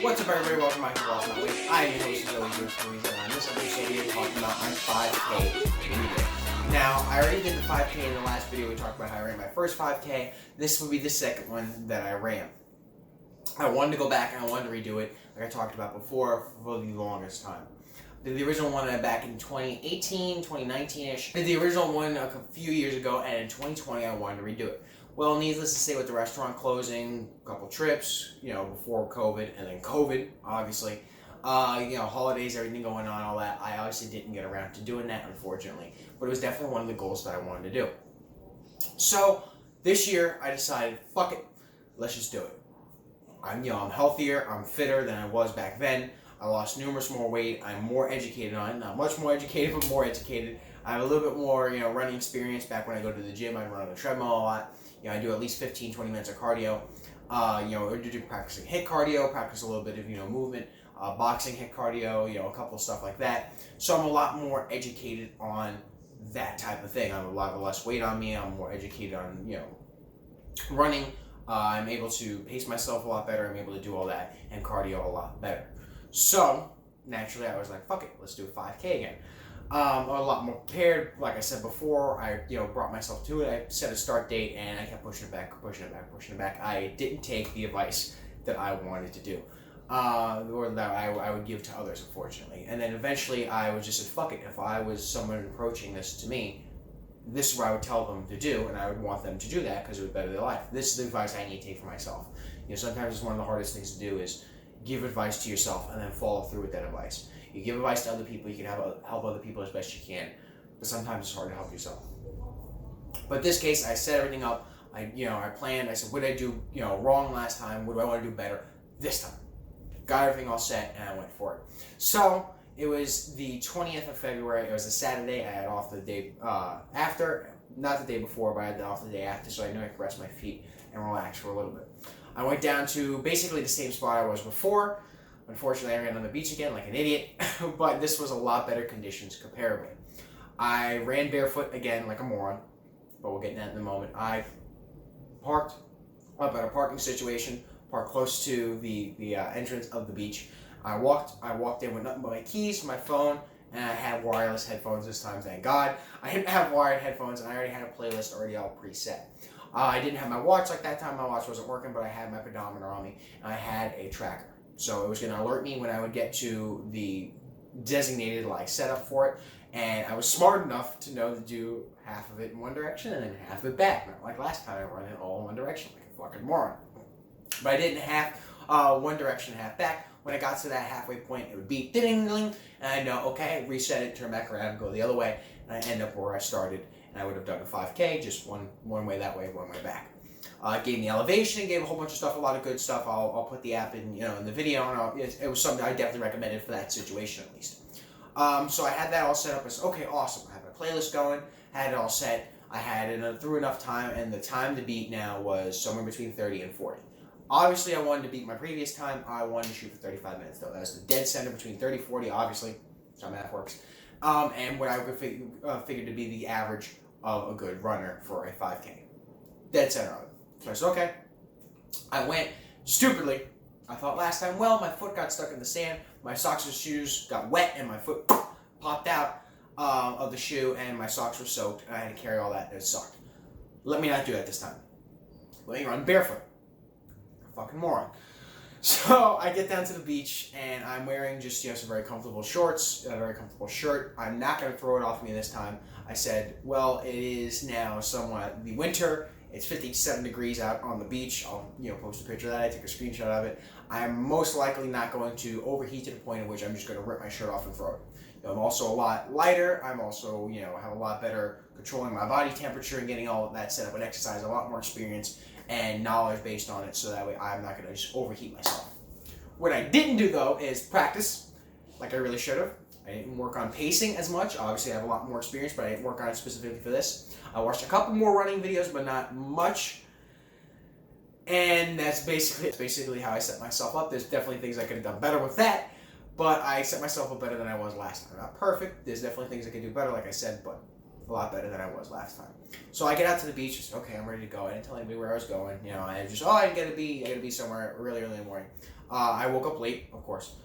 What's up, everybody? Welcome back to Lost Not Week. I am your host, as always, Coizza, and on this episode, we are talking about my 5K video. Now, I already did the 5K in the last video. We talked about how I ran my first 5K. This will be the second one that I ran. I wanted to go back and I wanted to redo it, like I talked about before, for the longest time. Did the original one back in 2018, 2019-ish. Did the original one a few years ago, and in 2020 I wanted to redo it. Well, needless to say, with the restaurant closing, a couple trips, before COVID, and then COVID, obviously, holidays, everything going on, all that, I obviously didn't get around to doing that, unfortunately. But it was definitely one of the goals that I wanted to do. So, this year, I decided, fuck it, let's just do it. I'm healthier, I'm fitter than I was back then. I lost numerous more weight. I'm more educated on it. Not much more educated, but more educated. I have a little bit more, running experience. Back when I go to the gym, I run on the treadmill a lot. I do at least 15, 20 minutes of cardio. Do practicing HIIT cardio, practice a little bit of, movement, boxing HIIT cardio, a couple of stuff like that. So I'm a lot more educated on that type of thing. I have a lot less weight on me. I'm more educated on, running. I'm able to pace myself a lot better. I'm able to do all that and cardio a lot better. So, naturally, I was like, fuck it, let's do a 5K again. A lot more prepared. Like I said before, I brought myself to it. I set a start date, and I kept pushing it back. I didn't take the advice that I wanted to do, or that I would give to others, unfortunately. And then eventually, I was just said, fuck it. If I was someone approaching this to me, this is what I would tell them to do, and I would want them to do that because it would better their life. This is the advice I need to take for myself. Sometimes it's one of the hardest things to do is give advice to yourself and then follow through with that advice. You give advice to other people, you can help other people as best you can, but sometimes it's hard to help yourself. But in this case, I set everything up. I planned. I said, what did I do wrong last time? What do I want to do better this time? Got everything all set, and I went for it. So it was the 20th of February. It was a Saturday. I had off the day after, not the day before, but I had off the day after, so I knew I could rest my feet and relax for a little bit. I went down to basically the same spot I was before. Unfortunately, I ran on the beach again like an idiot, but this was a lot better conditions comparably. I ran barefoot again like a moron, but we'll get into that in a moment. I parked up at a parking situation, parked close to the entrance of the beach. I walked in with nothing but my keys, my phone, and I had wireless headphones this time, thank God. I didn't have wired headphones, and I already had a playlist already all preset. I didn't have my watch like that time. My watch wasn't working, but I had my pedometer on me, and I had a tracker. So it was going to alert me when I would get to the designated setup for it, and I was smart enough to know to do half of it in one direction and then half of it back. Not like last time I ran it all in one direction like a fucking moron. But I didn't have one direction, half back. When I got to that halfway point, it would beep, ding-ding-ding, and I know, okay, reset it, turn back around, go the other way, and I end up where I started. And I would have done a 5K, just one way that way, one way back. It gave me elevation, gave a whole bunch of stuff, a lot of good stuff. I'll put the app in in the video, and it was something I definitely recommended for that situation at least. So I had that all set up. I said, okay, awesome. I had my playlist going, had it all set. I had it through enough time, and the time to beat now was somewhere between 30 and 40. Obviously, I wanted to beat my previous time. I wanted to shoot for 35 minutes, though. That was the dead center between 30 and 40, obviously. That's how math works. And what I figured to be the average of a good runner for a 5K. Dead center of it. So I said, okay. I went stupidly. I thought last time, well, my foot got stuck in the sand. My socks and shoes got wet, and my foot popped out of the shoe, and my socks were soaked, and I had to carry all that, and it sucked. Let me not do that this time. Let me run barefoot. Fucking moron. So I get down to the beach, and I'm wearing just some very comfortable shorts, a very comfortable shirt. I'm not going to throw it off me this time. I said, well, it is now somewhat the winter. It's 57 degrees out on the beach. I'll post a picture of that. I took a screenshot of it. I'm most likely not going to overheat to the point at which I'm just going to rip my shirt off and throw it. I'm also a lot lighter. I'm also have a lot better controlling my body temperature and getting all of that set up with exercise. A lot more experience and knowledge based on it, so that way I'm not going to just overheat myself. What I didn't do, though, is practice like I really should have. I didn't work on pacing as much. Obviously, I have a lot more experience, but I didn't work on it specifically for this. I watched a couple more running videos, but not much. And that's basically how I set myself up. There's definitely things I could have done better with that, but I set myself up better than I was last time. Not perfect. There's definitely things I could do better, like I said, but a lot better than I was last time. So I get out to the beach, just okay, I'm ready to go. I didn't tell anybody where I was going. You know, I just I gotta be somewhere really early in the morning. I woke up late, of course,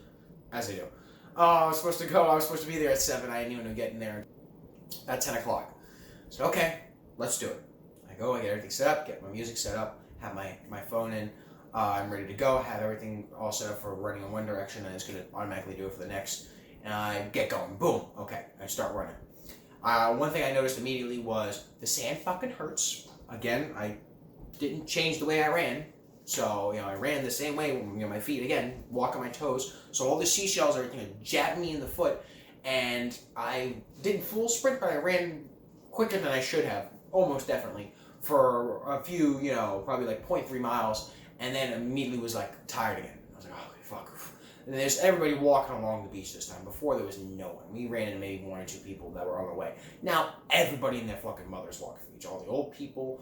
as I do. I was supposed to be there at 7. I didn't even know getting there at 10 o'clock. So okay, let's do it. I go, I get everything set up, get my music set up, have my phone in. I'm ready to go, have everything all set up for running in one direction, and it's going to automatically do it for the next. And I get going. Boom. Okay, I start running. One thing I noticed immediately was the sand fucking hurts. Again, I didn't change the way I ran. So, I ran the same way, my feet, again, walk on my toes. So all the seashells, everything jabbed me in the foot. And I didn't full sprint, but I ran quicker than I should have, almost definitely, for a few, probably like 0.3 miles. And then immediately was like tired again. I was like, oh, fuck. And there's everybody walking along the beach this time. Before there was no one. We ran into maybe 1 or 2 people that were on the way. Now everybody and their fucking mothers walking the beach. All the old people,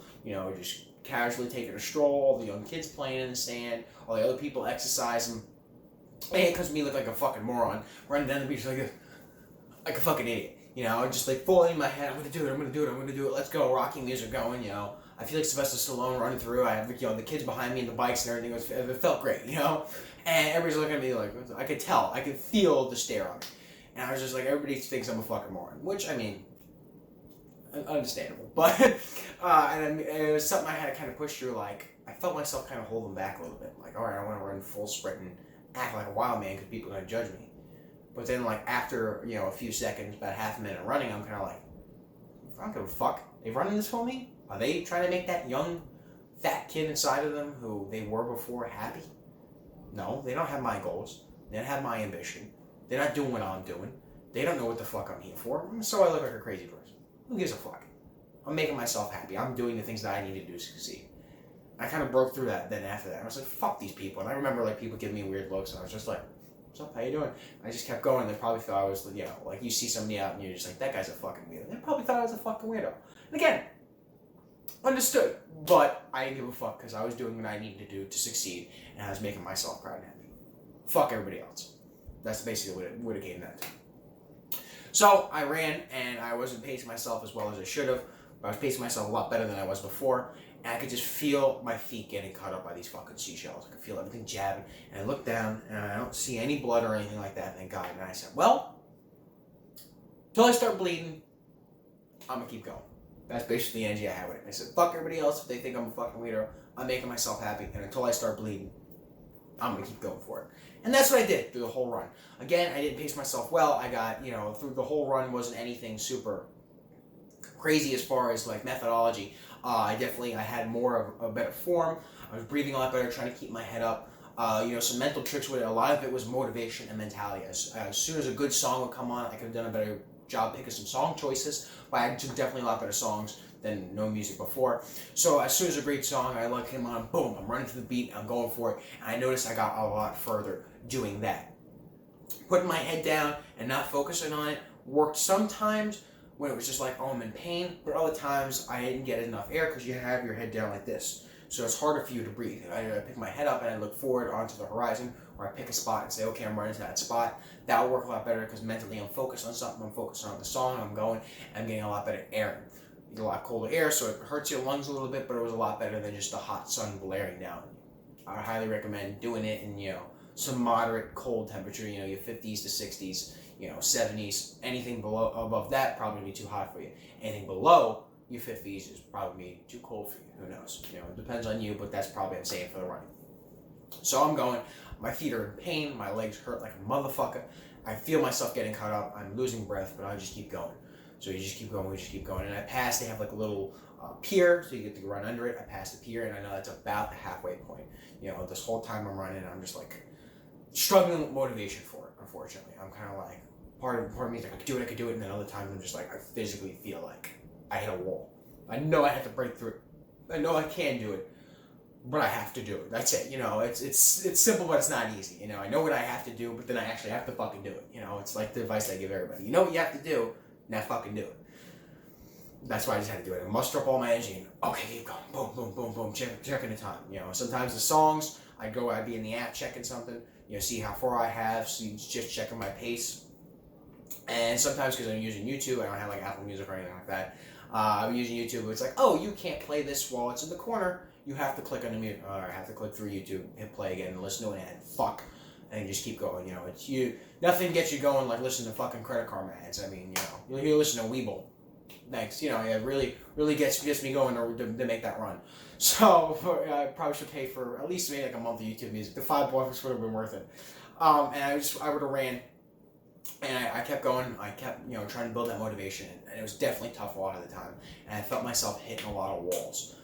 just casually taking a stroll. All the young kids playing in the sand. All the other people exercising. And it comes me look like a fucking moron running down the beach like a fucking idiot. Just like fully in my head. I'm gonna do it. Let's go. Rocking music going. I feel like Sylvester Stallone running through. I have the kids behind me and the bikes and everything. It felt great, And everybody's looking at me like, I could tell. I could feel the stare on me. And I was just like, everybody thinks I'm a fucking moron. Which, understandable. But, it was something I had to kind of push through. Like, I felt myself kind of holding back a little bit. Like, all right, I want to run full sprint and act like a wild man because people are going to judge me. But then, like, after, a few seconds, about half a minute running, I'm kind of like, I don't give a fuck. They running this for me? Are they trying to make that young, fat kid inside of them who they were before happy? No, they don't have my goals. They don't have my ambition. They're not doing what I'm doing. They don't know what the fuck I'm here for. So I look like a crazy person. Who gives a fuck? I'm making myself happy. I'm doing the things that I need to do to succeed. I kind of broke through that then after that. I was like, fuck these people. And I remember like people giving me weird looks and I was just like, what's up? How you doing? I just kept going. They probably thought I was, like you see somebody out and you're just like, that guy's a fucking weirdo. They probably thought I was a fucking weirdo. And again, understood, but I didn't give a fuck because I was doing what I needed to do to succeed, and I was making myself proud and happy. Fuck everybody else. That's basically what it came down to. So I ran, and I wasn't pacing myself as well as I should have, but I was pacing myself a lot better than I was before, and I could just feel my feet getting cut up by these fucking seashells. I could feel everything jabbing, and I looked down, and I don't see any blood or anything like that, thank God. And I said, well, until I start bleeding, I'm gonna keep going. That's basically the energy I had with it. I said, fuck everybody else if they think I'm a fucking weirdo. I'm making myself happy, and until I start bleeding, I'm gonna keep going for it. And that's what I did through the whole run. Again, I didn't pace myself well. I got, through the whole run wasn't anything super crazy as far as like methodology. I had more of a better form. I was breathing a lot better, trying to keep my head up. Some mental tricks with it. A lot of it was motivation and mentality. As soon as a good song would come on, I could have done a better job picking some song choices, but I did definitely a lot better songs than no music before. So as soon as a great song I like came on, boom, I'm running to the beat, I'm going for it, and I noticed I got a lot further doing that. Putting my head down and not focusing on it worked sometimes when it was just like, oh, I'm in pain, but other times I didn't get enough air because you have your head down like this. So it's harder for you to breathe. I pick my head up and I look forward onto the horizon, or I pick a spot and say, okay, I'm running to that spot. That'll work a lot better because mentally I'm focused on something. I'm focused on the song. I'm going. I'm getting a lot better air. You get a lot colder air, so it hurts your lungs a little bit, but it was a lot better than just the hot sun blaring down. I highly recommend doing it in some moderate cold temperature. Your 50s to 60s, 70s. Anything above that probably be too hot for you. Anything below your 50s is probably too cold for you. Who knows? It depends on you, but that's probably I'm saying for the running. So I'm going. My feet are in pain. My legs hurt like a motherfucker. I feel myself getting cut up. I'm losing breath, but I just keep going. So you just keep going. We just keep going. And I pass. They have like a little pier, so you get to run under it. I pass the pier, and I know that's about the halfway point. This whole time I'm running, I'm just like struggling with motivation for it. Unfortunately, I'm kind of like part of me is like I could do it, and then other times I'm just like I physically feel like I hit a wall. I know I have to break through it. I know I can do it, but I have to do it. That's it. It's simple, but it's not easy. I know what I have to do, but then I actually have to fucking do it. It's like the advice I give everybody. You know what you have to do, now fucking do it. That's why I just had to do it. I muster up all my energy and okay, keep going. Boom, boom, boom, boom. Checking the time. Sometimes the songs, I'd be in the app checking something. See how far I have. So just checking my pace. And sometimes because I'm using YouTube, I don't have like Apple Music or anything like that. I'm using YouTube. It's like, oh, you can't play this while it's in the corner. You have to click on the mute, or I have to click through YouTube, hit play again, and listen to an ad. Fuck, and just keep going. You know, it's you. Nothing gets you going like listening to fucking Credit Karma ads. I mean, you know, you listen to Weeble. Thanks. You know, it really gets me going to make that run. So I probably should pay for at least maybe like a month of YouTube Music. The $5 would have been worth it. And I would have ran. And I kept going. I kept, trying to build that motivation, and it was definitely tough a lot of the time. And I felt myself hitting a lot of walls.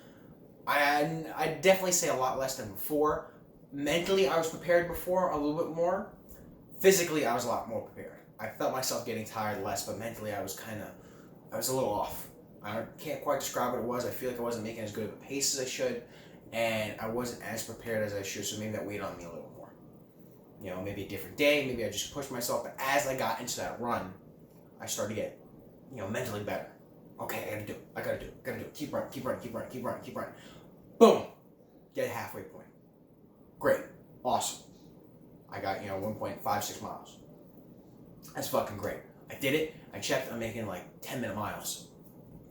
I definitely say a lot less than before. Mentally, I was prepared before a little bit more. Physically, I was a lot more prepared. I felt myself getting tired less, but mentally, I was a little off. I can't quite describe what it was. I feel like I wasn't making as good of a pace as I should, and I wasn't as prepared as I should. So maybe that weighed on me a little more. Maybe a different day, maybe I just pushed myself, but as I got into that run, I started to get, mentally better. Okay, I gotta do it, keep running. Boom, get a halfway point. Great, awesome. I got, 1.56 miles. That's fucking great. I did it, I checked, I'm making like 10-minute miles.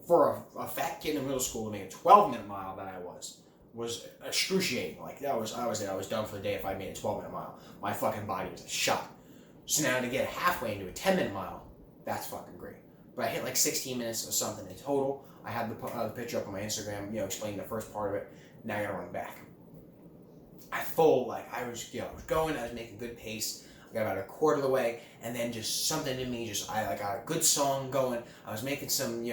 For a fat kid in middle school to make a 12-minute mile that I was excruciating. Like I was done for the day if I made a 12-minute mile. My fucking body was a shot. So now to get halfway into a 10-minute mile, that's fucking great. But I hit like 16 minutes or something in total. I have the picture up on my Instagram, explaining the first part of it. Now I gotta run back. I was going, I was making good pace. I got about a quarter of the way, and then just something in me, I got a good song going. I was making some,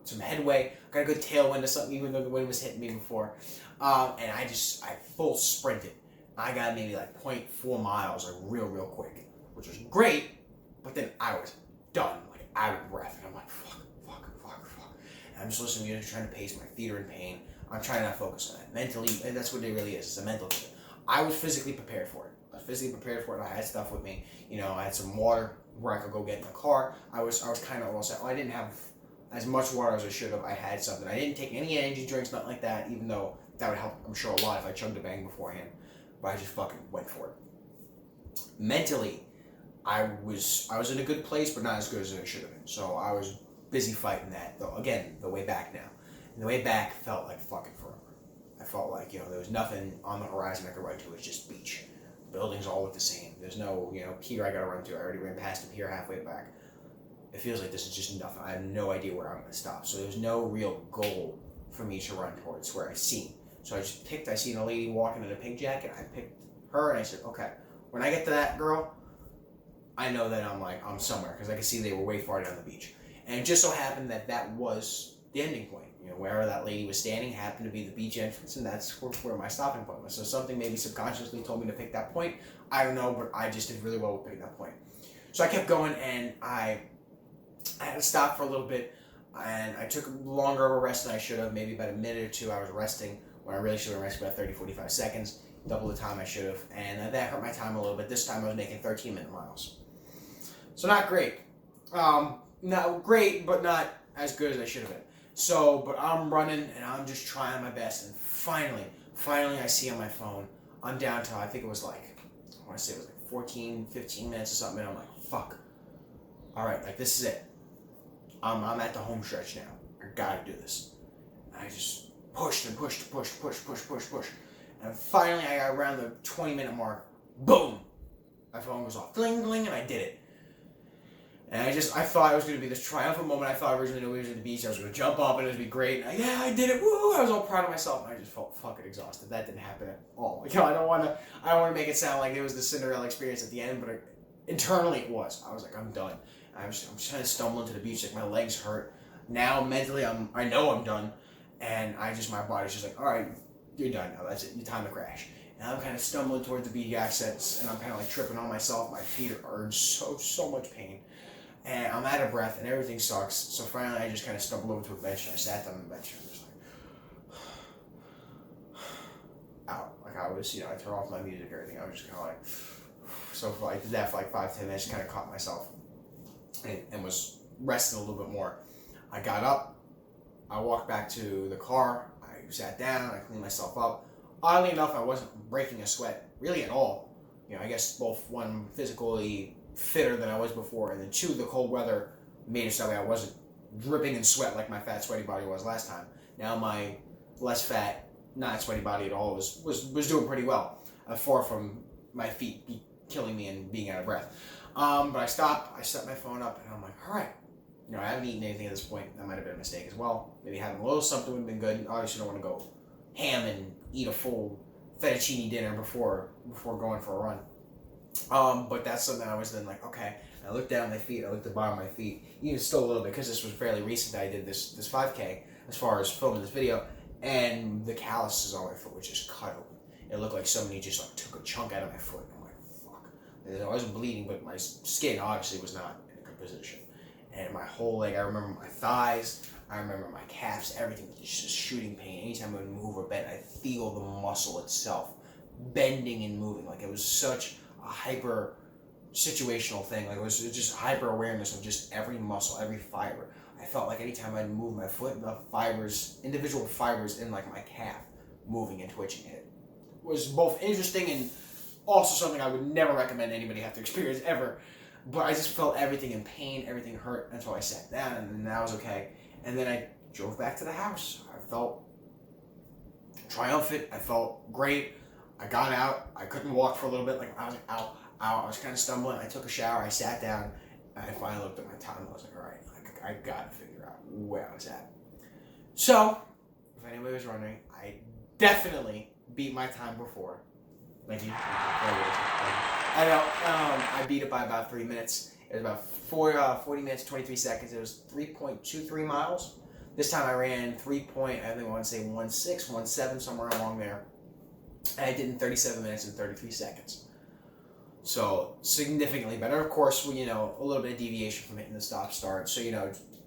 some headway. I got a good tailwind or something, even though the wind was hitting me before. And I full sprinted. I got maybe like 0.4 miles, like real quick, which was great. But then I was done, like out of breath, and I'm like, fuck. And I'm just listening to music, trying to pace. My feet are in pain. I'm trying to not focus on that. Mentally, and that's what it really is. It's a mental thing. I was physically prepared for it. I had stuff with me. I had some water where I could go get in the car. I was kind of all set. I didn't have as much water as I should have. I had something. I didn't take any energy drinks, nothing like that, even though that would help, I'm sure, a lot if I chugged a bang beforehand. But I just fucking went for it. Mentally, I was in a good place, but not as good as I should have been. So I was busy fighting that. Though again, the way back now. And the way back felt like fucking forever. I felt like, there was nothing on the horizon I could run to. It's just beach. Buildings all look the same. There's no, pier I gotta run to. I already ran past the pier halfway back. It feels like this is just nothing. I have no idea where I'm gonna stop. So there's no real goal for me to run towards where I see. So I seen a lady walking in a pink jacket. I picked her and I said, okay, when I get to that girl, I know that I'm somewhere, because I could see they were way far down the beach. And it just so happened that was the ending point. Wherever that lady was standing happened to be the beach entrance, and that's where my stopping point was. So something maybe subconsciously told me to pick that point. I don't know, but I just did really well with picking that point. So I kept going, and I had to stop for a little bit, and I took longer of a rest than I should have. Maybe about a minute or two I was resting, when I really should have rested about 30-45 seconds, double the time I should have, and that hurt my time a little bit. This time I was making 13-minute miles. So not great. Not great, but not as good as I should have been. So, but I'm running, and I'm just trying my best, and finally I see on my phone, I'm down to, I think it was like, I want to say it was like 14, 15 minutes or something, and I'm like, fuck. Alright, like this is it. I'm at the home stretch now. I gotta do this. And I just pushed. And finally I got around the 20-minute mark. Boom! My phone goes off. Gling, gling, and I did it. And I thought it was going to be this triumphant moment. I thought originally we was at the beach. I was going to jump up and it was going to be great. And I did it. Woo! I was all proud of myself. And I just felt fucking exhausted. That didn't happen at all. I don't want to make it sound like it was the Cinderella experience at the end, but internally it was. I was like, I'm done. I'm just trying to stumble into the beach. Like my legs hurt. Now mentally, I know I'm done. And my body's just like, all right, you're done now. That's it. Your time to crash. And I'm kind of stumbling towards the beach access, and I'm kind of like tripping on myself. My feet are in so much pain. And I'm out of breath, and everything sucks. So finally, I just kind of stumbled over to a bench, and I sat down on the bench, and I was like, out. Like I was, I turned off my music and everything. I was just kind of like, so I did that for like 5-10 minutes, kind of caught myself, and was resting a little bit more. I got up, I walked back to the car, I sat down, I cleaned myself up. Oddly enough, I wasn't breaking a sweat, really at all. I guess both one physically fitter than I was before, and then 2, the cold weather made it so that I wasn't dripping in sweat like my fat, sweaty body was last time. Now my less fat, not sweaty body at all was doing pretty well, far from my feet killing me and being out of breath. But I stopped, I set my phone up, and I'm like, all right. You know, I haven't eaten anything at this point. That might have been a mistake as well. Maybe having a little something would have been good. Obviously, don't want to go ham and eat a full fettuccine dinner before going for a run. But that's something I was then like, okay. I looked down at my feet. I looked at the bottom of my feet. Even still a little bit, because this was fairly recent that I did this 5K as far as filming this video. And the calluses on my foot were just cut open. It looked like somebody just like took a chunk out of my foot. I'm like, fuck. I wasn't bleeding, but my skin obviously was not in a good position. And my whole leg, I remember my thighs, I remember my calves, everything was just shooting pain. Anytime I would move or bend, I'd feel the muscle itself bending and moving. Like it was such a hyper situational thing. Like it was just hyper awareness of just every muscle, every fiber. I felt like anytime I'd move my foot, the fibers, individual fibers in like my calf moving and twitching. It was both interesting and also something I would never recommend anybody have to experience ever. But I just felt everything in pain, everything hurt until I sat down, and then that was okay. And then I drove back to the house. I felt triumphant. I felt great. I got out. I couldn't walk for a little bit. Like I was like, ow, ow. I was kind of stumbling. I took a shower. I sat down. And I finally looked at my time. I was like, all right, I got to figure out where I was at. So, if anybody was wondering, I definitely beat my time before. Thank you. I know, I beat it by about 3 minutes. It was about 40 minutes, 23 seconds. It was 3.23 miles. This time I ran 16, 17, somewhere along there. And I did in 37 minutes and 33 seconds. So, significantly better. Of course, a little bit of deviation from hitting the stop-start. So,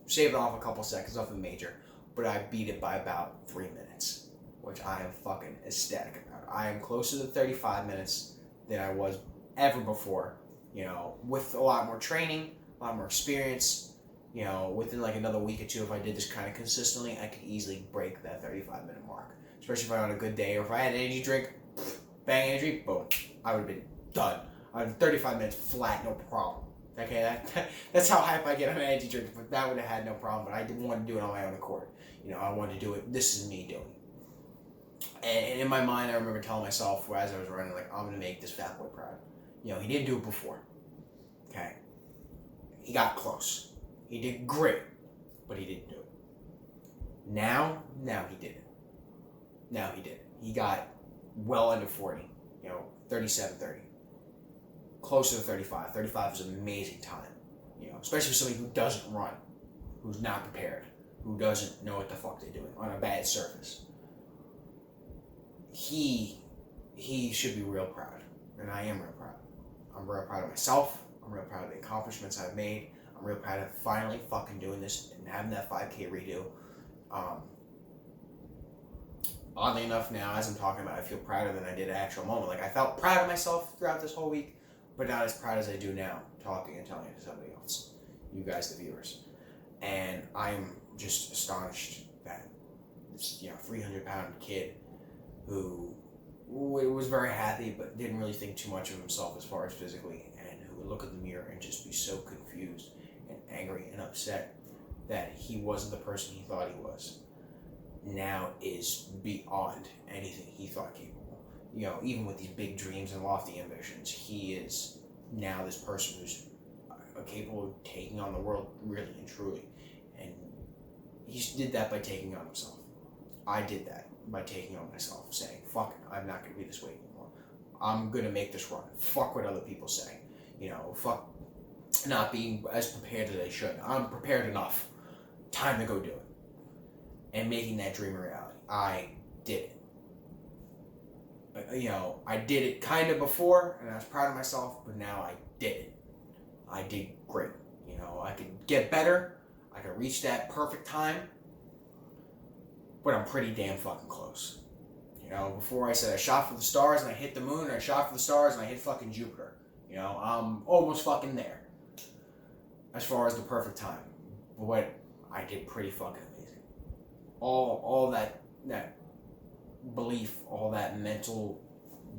shaving off a couple seconds off the major. But I beat it by about 3 minutes, which I am fucking ecstatic about. I am closer to 35 minutes than I was ever before, with a lot more training, a lot more experience. Within like another week or two, if I did this kind of consistently, I could easily break that 35-minute mark. Especially if I had a good day, or if I had an energy drink, bang, energy, boom, I would have been done. I would 35 minutes flat, no problem. Okay, that's how hype I get on an energy drink. But that would have had no problem. But I didn't want to do it on my own accord. I wanted to do it. This is me doing it. And in my mind, I remember telling myself as I was running, like, I'm gonna make this fat boy proud. He didn't do it before. Okay, he got close. He did great, but he didn't do it. Now he did it. Now he did it. He got well under 40. 37, 30. Closer to 35. 35 is an amazing time. Especially for somebody who doesn't run, who's not prepared, who doesn't know what the fuck they're doing on a bad surface. He should be real proud, and I am real proud. I'm real proud of myself. I'm real proud of the accomplishments I've made. I'm real proud of finally fucking doing this and having that 5K redo. Oddly enough, now as I'm talking about it, I feel prouder than I did at actual moment. Like I felt proud of myself throughout this whole week, but not as proud as I do now, talking and telling it to somebody else, you guys, the viewers. And I'm just astonished that this 300-pound kid who was very happy but didn't really think too much of himself as far as physically, and who would look in the mirror and just be so confused and angry and upset that he wasn't the person he thought he was, now is beyond anything he thought capable. Even with these big dreams and lofty ambitions, he is now this person who's capable of taking on the world really and truly. And he did that by taking on himself. I did that by taking on myself, saying, fuck it, I'm not going to be this way anymore. I'm going to make this run. Fuck what other people say. Fuck not being as prepared as I should. I'm prepared enough. Time to go do it. And making that dream a reality. I did it. I did it kind of before, and I was proud of myself, but now I did it. I did great. I could get better. I could reach that perfect time. But I'm pretty damn fucking close. Before I said I shot for the stars and I hit the moon, and I shot for the stars and I hit fucking Jupiter. I'm almost fucking there. As far as the perfect time. But what I did pretty fucking amazing. All that belief, all that mental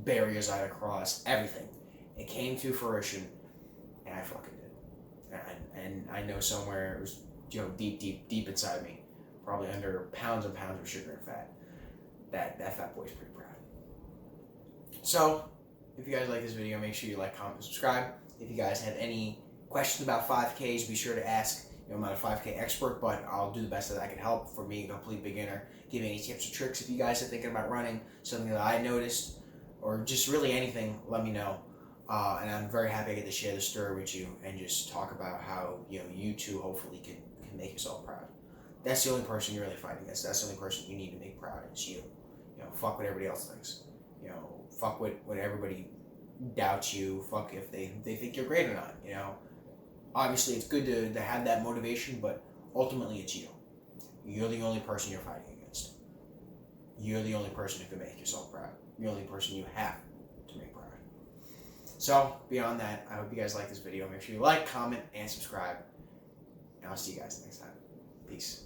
barriers I had crossed, everything. It came to fruition, and I fucking did. And I know somewhere it was, deep inside me, probably under pounds and pounds of sugar and fat, that fat boy's pretty proud. So, if you guys like this video, make sure you like, comment, and subscribe. If you guys have any questions about 5Ks, be sure to ask. I'm not a 5K expert, but I'll do the best that I can help. For me, a complete beginner, give any tips or tricks. If you guys are thinking about running, something that I noticed, or just really anything, let me know. And I'm very happy I get to share the story with you and just talk about how you too hopefully can make yourself proud. That's the only person you're really fighting against. That's the only person you need to make proud. It's you. Fuck what everybody else thinks. Fuck what everybody doubts you. Fuck if they think you're great or not. Obviously it's good to have that motivation, but ultimately it's you. You're the only person you're fighting against. You're the only person who can make yourself proud. You're the only person you have to make proud. So, beyond that, I hope you guys like this video. Make sure you like, comment, and subscribe. And I'll see you guys next time. Peace.